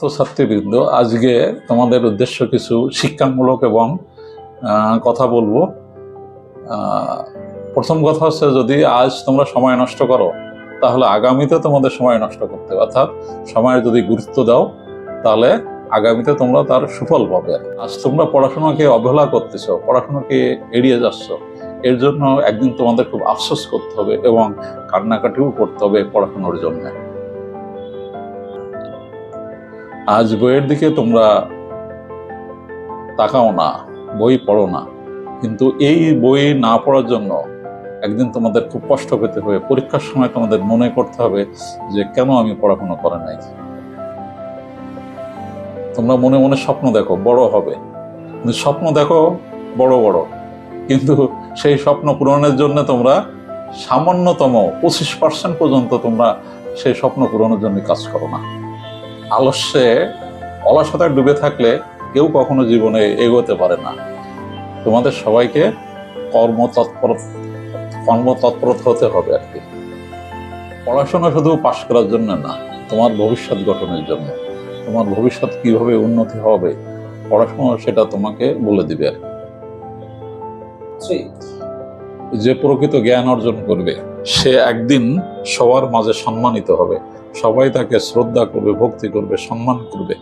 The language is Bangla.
ছাত্রছাত্রীবৃন্দ, আজকে তোমাদের উদ্দেশ্য কিছু শিক্ষামূলক এবং কথা বলবো। প্রথম কথা হচ্ছে, যদি আজ তোমরা সময় নষ্ট করো তাহলে আগামীতে তোমাদের সময় নষ্ট করতে হবে। অর্থাৎ সময়ের যদি গুরুত্ব দাও তাহলে আগামীতে তোমরা তার সুফল পাবে। আজ তোমরা পড়াশোনাকে অবহেলা করতেছো, পড়াশোনাকে এড়িয়ে যাচ্ছ, এর জন্য একদিন তোমাদের খুব আফসোস করতে হবে এবং কান্নাকাটিও করতে হবে পড়াশোনার জন্য। আজ বইয়ের দিকে তোমরা তাকাও না, বই পড়ো না, কিন্তু এই বই না পড়ার জন্য একদিন তোমাদের খুব কষ্ট পেতে হবে। পরীক্ষার সময় তোমাদের মনে করতে হবে যে কেন আমি পড়াশোনা করে নাই। তোমরা মনে মনে স্বপ্ন দেখো বড় হবে, কিন্তু স্বপ্ন দেখো বড় বড়, কিন্তু সেই স্বপ্ন পূরণের জন্য তোমরা সামান্যতম 25% পর্যন্ত তোমরা সেই স্বপ্ন পূরণের জন্য কাজ করো না। আলস্যে অলসতায় ডুবে থাকলে কেউ কখনো জীবনে এগোতে পারে না। তোমাদের সবাইকে কর্মতৎপর হতে হবে আর কি। পড়াশোনা শুধু পাশ করার জন্য না, তোমার ভবিষ্যৎ গঠনের জন্য। তোমার ভবিষ্যৎ কিভাবে উন্নতি হবে পড়াশোনা সেটা তোমাকে বলে দিবে আর কি। যে প্রকৃত জ্ঞান অর্জন করবে সে একদিন সবার মাঝে সম্মানিত হবে, সবাই তাকে শ্রদ্ধা করবে, ভক্তি করবে, সম্মান করবে।